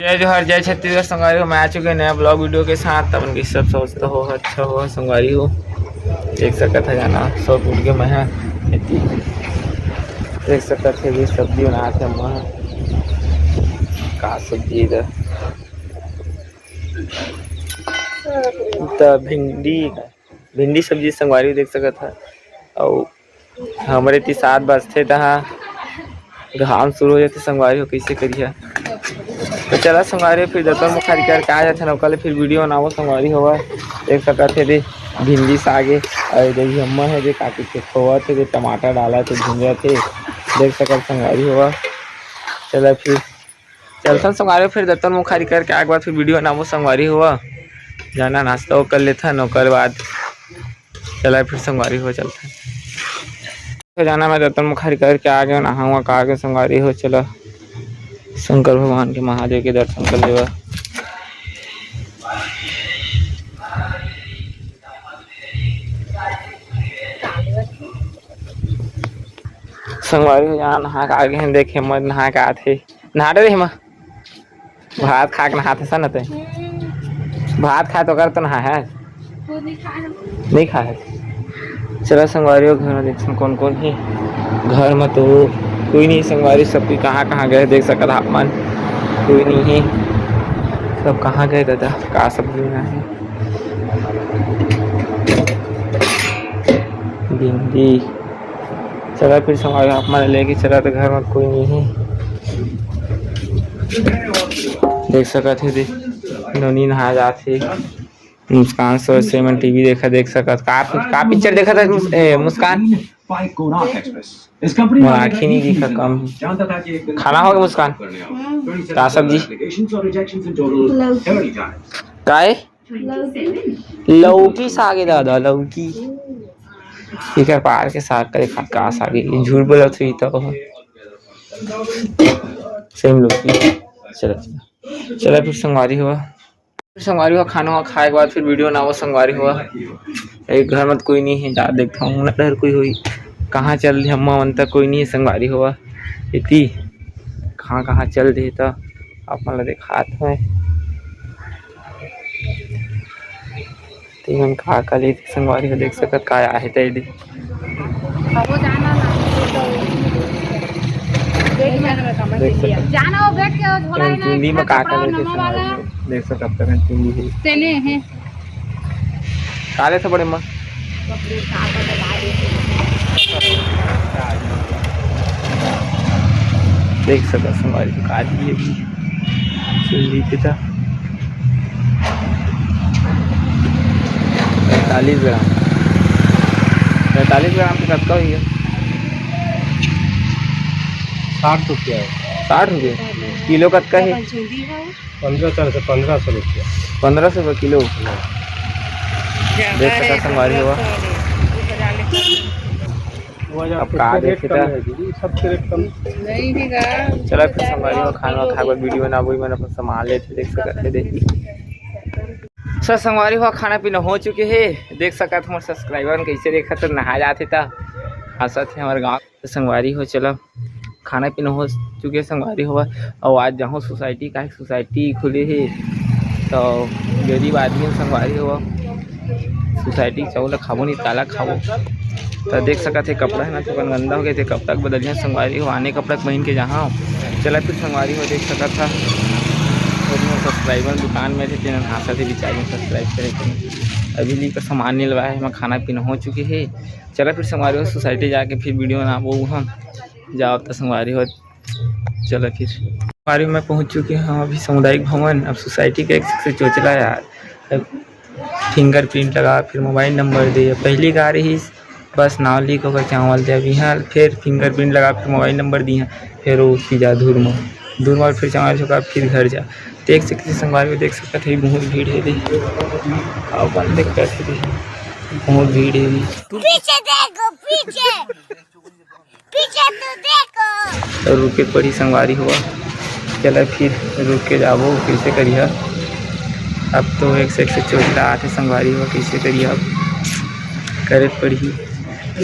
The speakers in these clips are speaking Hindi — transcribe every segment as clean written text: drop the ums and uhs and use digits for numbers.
जय जोहर जय छत्तीसगढ़ संगवारी हो। मैं आ चुके नया ब्लॉग वीडियो के साथ। तब उनकी सब सोचता हो अच्छा हो संगवारी हो। देख सकत है जाना सब उठ के मैं देख सकत है भी सब्जी बना थे मैं का सब्जी इधर तो भिंडी सब्जी संगवारी देख सकत है। और हमारे 7 बजते तहाँ घाम शुरू हो जाते संगवारी हो कैसे करिए। तो चला संगवारी फिर दतन मुखारी करके आ जाते ना कल फिर वीडियो बनाओ संगवारी होगा। देख सकते थे दे भिंडी सागे और देखिए अम्मा है जो काटी के खोआ थे जो टमाटर डाला थे भुंजा थे देख सकते संगवारी होगा। चला फिर चलता संगवारी फिर दतन मुखारी करके आगे बाद फिर वीडियो बनाओ संगवारी हुआ जाना नाश्ता वो कर लेता नौकर बाद चला फिर संगवारी हो चलता तो जाना। मैं दतन मुखारी करके आ गया नहाऊंगा का आगे संगवारी हो। चला शंकर भगवान के महादेव के दर्शन कर लेवा। संगवारी हो जाना नहा के आगे देखे मत नहा के आते नहा रहे हम भात खा के नहाते सन ते भात खाए तो कर तो नहा है नहीं खा है। चला संगवारी हो घर में देख कौन कौन ही घर में तो कोई नहीं संगवारी सबकी कहाँ गए देख सकत आप मन कोई नहीं है सब कहाँ गए दादा का सब्जी बना है भिंडी। चला फिर संगवारी आप मन लेके चला तो घर में कोई नहीं है देख सकत है नोनी नहा जाते मुस्कान सो से मन टीवी देखा देख सकत का पिक्चर देखा था मुस्कान आँखी नहीं दिखा कम खाना हो गया मुस्कान का सब्जी काय लौकी सागे दादा लौकी इकर पार के साग करे का सागे झूठ बोला थी तो सेम लौकी। चला फिर संगवारी हुआ संगवारी हुआ खाना खाए के बाद फिर वीडियो ना वो संगवारी हुआ एक घर में कोई नहीं है जा देखता हूँ डर कोई हुई कहाँ चल रही अम्मा मन तक कोई नहीं है संगवारी हुआ इतनी कहाँ चल रही तो अपन ला दिखात है तीन का ले संगवारी को देख सकत का आहे त इडी जाना वो बैठ के झोला ही हिंदी में का लेते देख सकत है हिंदी है चले हैं काले से बड़े मां देख सकत संगवारी का दिए भी हिंदी के था 45 ग्राम 45 ग्राम का कब है 60 रुपया है 60 रुपये किलो कतका है 1500 रुपया 1500 रुपये किलो देख सकते संगवारी हुआ। अब का देखे सबसे रेट कम चला फिर संगवारी हुआ खाना खा कर वीडियो बना वही मैंने अपन संभाल लेते देख सकते देखिए सर संगवारी हुआ खाना पीना हो चुके है देख सकत हमारे सब्सक्राइबर कैसे देखा तो नहा जाते था हंसत है हमारे गाँव तो संगवारी हो। चलो खाना पीना हो चुके संगवारी हुआ और आज जहाँ सोसाइटी का सोसाइटी खुले है तो गरीब आदमी संगवारी हुआ सोसाइटी चावल खाबो नहीं ताला खाबो तो देख सकते थे कपड़ा है ना तो गंदा हो गए थे कपड़ा बदलिया संगवारी हो आने कपड़ा पहन के जहाँ चला फिर संगवारी हो देख सकता था सब्सक्राइबर दुकान में थे तेना हाथा थे बेचारे सब्सक्राइब करे अभी ली का सामान नहीं लगा है हमारा खाना पीना हो चुके है। चला फिर संगवारी हो सोसाइटी जाके फिर वीडियो बना वो हम जाओ तो संगवारी हो। चलो फिर संगवारी में पहुंच चुके हैं अभी सामुदायिक भवन। अब सोसाइटी का एक से चोचला यार फिंगरप्रिंट लगा फिर मोबाइल नंबर दे पहली गा रही बस नाव लिख होकर चावल दे अभी यहाँ फिर फिंगरप्रिंट लगा फिर मोबाइल नंबर दिया फिर वो जा धूर में फिर चावल चुका फिर घर जा देख सकते संगवारी को देख सकते थे बहुत भीड़ है अपन देख सकते थे बहुत भीड़ है पीछे देखो पीछे तो देखो तो रुके पड़ी संगवारी हुआ। चला फिर रुक के जाबो कैसे करिए अब तो एक से चोचला आते संगवारी हुआ कैसे करिए अब करे पड़ी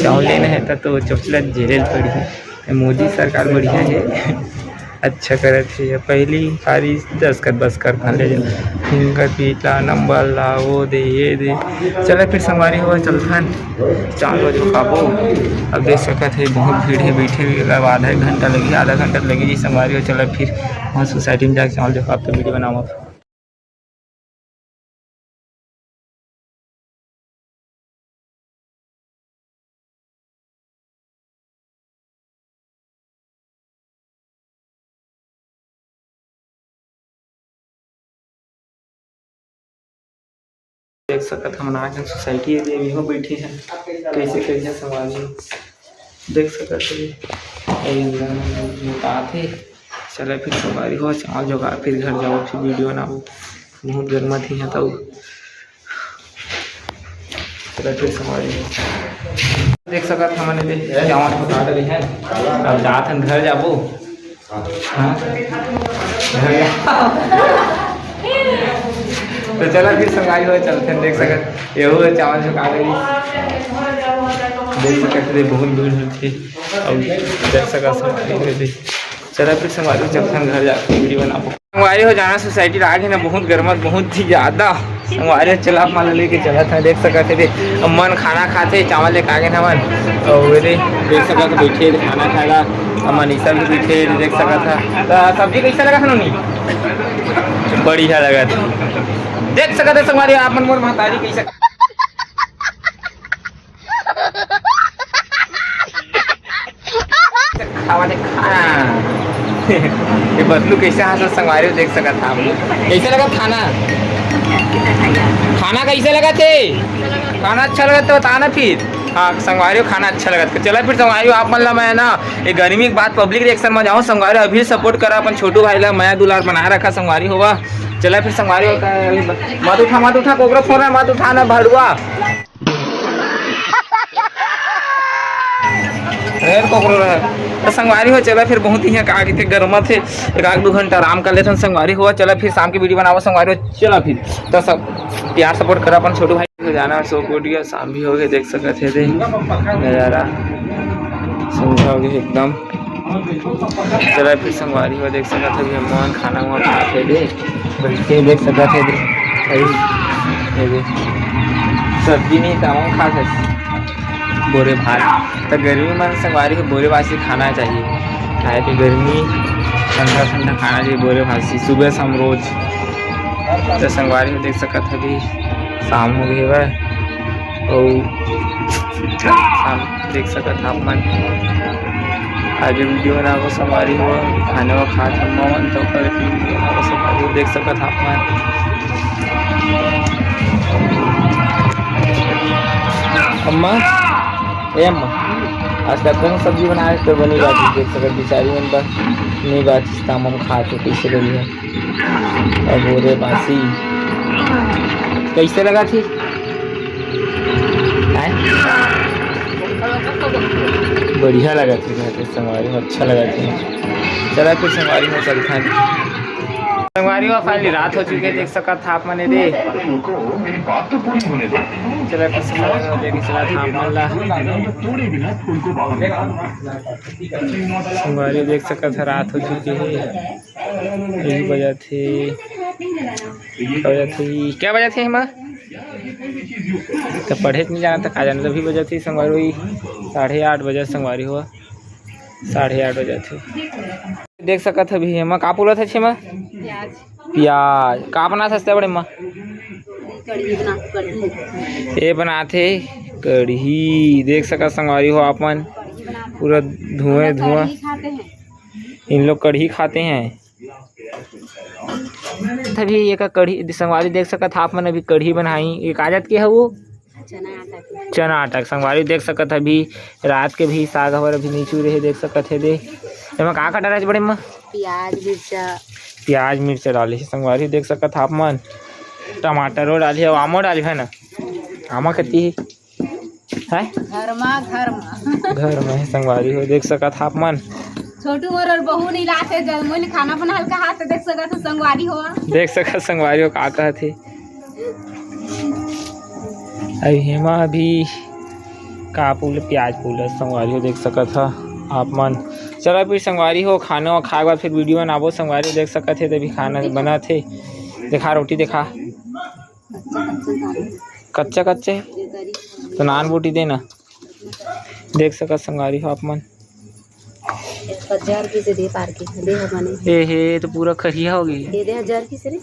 चावल लेना है तो चोचला झेले पड़ी मोदी सरकार बढ़िया है अच्छा करत है पहली सारी 10 कर बस कर खा ले फिंगर पीला नंबर ला वो दे ये दे चलो फिर संगवारी हुआ चलथन 4 बजे खाबो। अब देख सकत है बहुत भीड़ है बैठे भी अब आधा घंटा लगी जी संगवारी हो। चलो फिर वहाँ सोसाइटी में जाके चावल देखो आप तो वीडियो बनाओ। देख सकत हम आज सोसाइटी है अभी हो बैठे हैं कैसे कैसे संगवारी देख सकत है। चलो फिर संगवारी हो चावल जोगा फिर घर जाओ फिर वीडियो बनाओ बहुत गर्मा थी है तब। चलो फिर संगवारी हो देख सकत हमने चावल पका डली है अब जात हम घर जाबो। हाँ तो चला फिर संगवारी हो चलते देख सकत एहो चावल जो कागज देख सकते थे बहुत भीड़ होती और देख सकते चला फिर संगवारी हो चलते घर जाकर वीडियो बनाओ। संगवारी हो जाना सोसाइटी आगे ना बहुत गर्मा बहुत ही ज़्यादा संगवारी चला माल लेके चला था देख सकते थे अब मन खाना खाते चावल लेके आगे ना मन और देख सकते बैठे खाना खाएगा अब मनीषा भी बैठे देख सकता था। सब्जी कैसा लगा था नोनी बढ़िया लगा था देख सकते संगवारी आप मन मोर महतारी कैसे खावा खाना ये बदलू कैसे हाथ संगवारी देख सकता था आप कैसे लगा खाना खाना कैसे लगा थे खाना अच्छा लगा तो बताना फिर। हाँ संगवारी खाना अच्छा लगा तो चला फिर संगवारी आप मन ला मैं ना ये गर्मी के बाद पब्लिक रिएक्शन में जाऊँ संगवारी अभी सपोर्ट करा अपन छोटू भाई ला मैं दुलार बना रखा संगवारी होगा। चला फिर संगवारी होता है मत उठा कोबरा फोन है मत उठाना भड़ुआ तो संगवारी हो चला फिर बहुत ही आगे थे गर्मा थे 1-2 घंटा आराम कर लेते संगवारी हुआ। चला फिर शाम की वीडियो बनावा संगवारी हो चला फिर तो सब प्यार सपोर्ट करा अपन छोटू भाई को जाना सो कोट गया शाम भी हो गए देख सकते थे नज़ारा समझा हो गया एकदम। चला फिर संगवारी हो देख सकते थे हम खाना वाना खाते थे बैठे देख सकते थे सब्जी नहीं तमाम खा सकते बोरे भात तो गर्मी में संगवारी को बोरे बासी खाना चाहिए खाए कि गर्मी ठंडा ठंडा खाना चाहिए बोरे बासी सुबह शाम रोज। तो संगवारी में देख सकते थे अभी शाम हो गई है और शाम देख सकते था मन आज वीडियो बनाओ संगवारी हो खाने को खा मन तो कर संगवारी देख सकते था अम्मा अम्मा आज तक कौन सब्जी बनाए तो बनी बात देख सकते बेचारी मन पर नहीं बात तमाम हम खाते कैसे लगी है और बोरे बासी कैसे लगा थी बढ़िया लगा थी संगवारी में अच्छा लगा थी। चला फिर संगवारी में चलता है संगवारी में फाइनली रात हो चुकी है देख सका था आप मैंने दे चला फिर संगवारी देख सका था रात हो चुकी है 1 बजा थे क्या बजा थे हम तो पढ़े नहीं जाना था खा जाना तभी बजा थी संगवारी 8:30 बजे संगवारी हुआ 8:30 बजे थे देख सका था भी हम का बोला था छेमा प्याज का बना सस्ते बड़े माँ ये बनाते कढ़ी देख सका संगवारी हो अपन पूरा धुआं इन लोग कढ़ी खाते हैं तभी ये का कढ़ी संगवारी देख सका था आप मैंने अभी कढ़ी बनाई एक आदत की है वो चना आटा संगवारी देख सकत अभी रात के भी साग हवर अभी नीचू रहे देख सकत है दे एमा का का डाले बड़े में प्याज मिर्चा डाले संगवारी देख सकत आप मन टमाटरो डाली है आमो डाली है ना आमा कती है घर में संगवारी हो देख सकत आप मन छोटू मोर और बहू नहीं लाते जब खाना बना हल्का हाथ देख सकत संगवारी हो देख सकत संगवारी हो का कहते अभी हेमा अभी का पुल प्याज पुल संगवारी हो देख सकत था आप मन चलो फिर संगवारी हो खाना और खाए बाद फिर वीडियो बनाबो संगवारी देख सकत थे तभी खाना बना थे देखा रोटी देखा कच्चा कच्चा है तो नान बोटी देना देख सकत संगवारी हो आप मन 1000 की से दे पार के दे हमने ए हे तो पूरा खरिया हो गई दे 1000 की से रे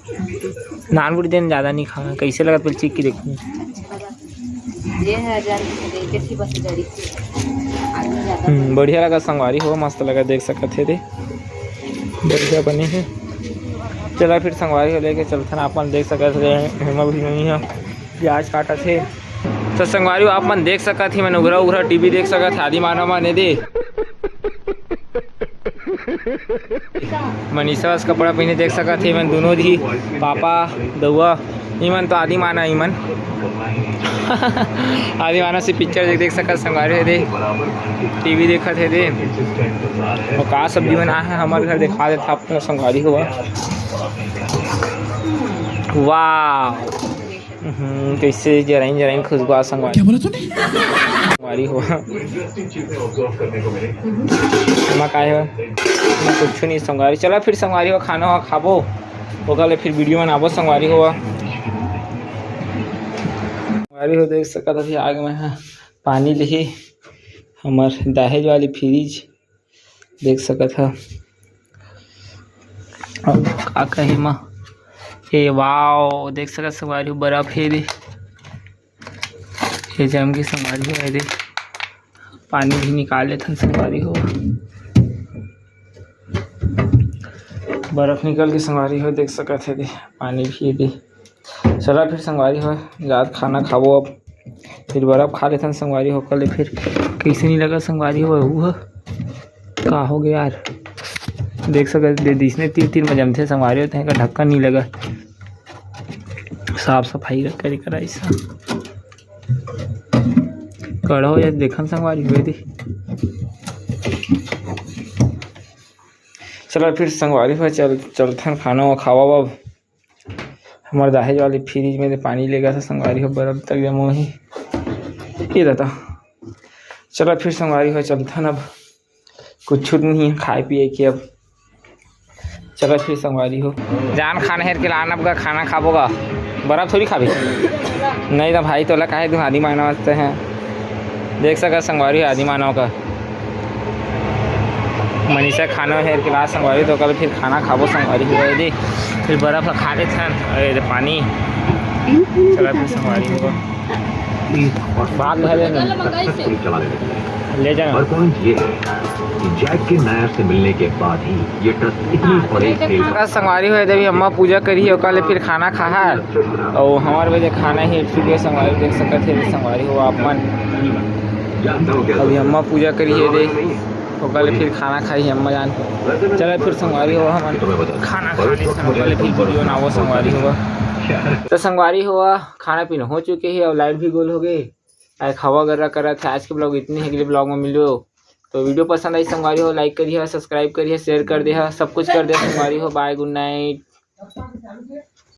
नान बोटी देना ज़्यादा नहीं खाना कैसे लगा पहले चीख के देखूँ ये 1000 की से दे कैसी बस जड़ी आदमी ज्यादा बढ़िया लगा संगवारी हो मस्त लगा देख सकत थे दे बढ़िया बने हैं चला फिर संगवारी हो लेके चलते आप मन देख सकत थे हेमा भी नहीं है प्याज काटा थे तो संगवारी आप मन देख सकत थी मैंने उघरा उघरा टीवी देख सकत आदि मानव माने दे मनीषा बस कपड़ा पहने देख सकत थे मैं दोनों धी पापा दउआ इमन तो आदि माना इमन आदि माना से पिक्चर देख सकत संगवारी दे टीवी देखत है दे और का सब्जी बना है हमारे घर दिखा देता आपको संगवारी हुआ वाह कैसे जराइन जराइन खुशबू संगवारी संगवारी हुआ काय हो कुछ नहीं संगवारी चला फिर संगवारी हुआ खाना हुआ खाबो ओकले फिर वीडियो बनाबो संगवारी हुआ संगवारी हो देख सकत अभी आग में है पानी ले हमार दहेज वाली फ्रिज देख सकत है का कहे माँ ए वाओ देख सकत संगवारी बर्फ है दे ये जम की संगवारी है दे पानी भी निकाल लेते संगवारी हो बर्फ निकल के संगवारी हो देख सकत है दे पानी भी दे चला फिर संगवारी हो रात खाना खाबो अब फिर बर्फ खा लेते संगवारी हो कल फिर कैसे नहीं लगा संगवारी हो वो का हो गया यार देख सकते दिसने तीर तीर में जमते संगवारी होते हैं का ढक्कन नहीं लगा साफ सफाई करे करा ऐसा कड़ा हो जाए देखन संगवारी हुए दे चलो फिर संगवारी हुआ चलते खाना खावा अब हमारे दहेज वाली फ्रिज में पानी ले गया था संगवारी हो बर्फ तक जमा ही ये रहता चलो फिर संगवारी हुआ चलते अब कुछ नहीं है खाए पिए की अब चलो फिर संगवारी हो जान खाना हेर के लान अब का खाना खाबोगा बर्फ थोड़ी खाबी नहीं तो भाई तोला काहे तुम आदि मानव वास्ते हैं देख सका संगवारी आदि मानव का मनीषा खाना हेर के लास्ट संगवारी तो कल फिर खाना खाबो संगवारी हो दे फिर बर्फ खा लेते अरे पानी चला फिर संगवारी होगा बात ले जाना और पॉइंट ये है कि जैक के नायर से मिलने के बाद ही ये ट्रस्ट इतनी बड़ी खेल संगवारी हुए तभी अम्मा पूजा करी है कल फिर खाना खा है और हमारे वजह खाना ही फिर संगवारी देख सकते थे संगवारी हो आप मन अभी अम्मा पूजा करी है दे तो कल फिर खाना खाई अम्मा जान चले फिर संगवारी हो हम खाना खाने कल फिर वीडियो ना वो संगवारी हुआ तो संगवारी हुआ खाना पीना हो चुके हैं और लाइट भी गोल हो गई आज खवा वगैरह कर रहा था आज के ब्लॉग इतने अगले ब्लॉग में मिलो तो वीडियो पसंद आई संगवारी हो लाइक करिए सब्सक्राइब करिए शेयर कर दिया सब कुछ कर दिया संगवारी हो बाय गुड नाइट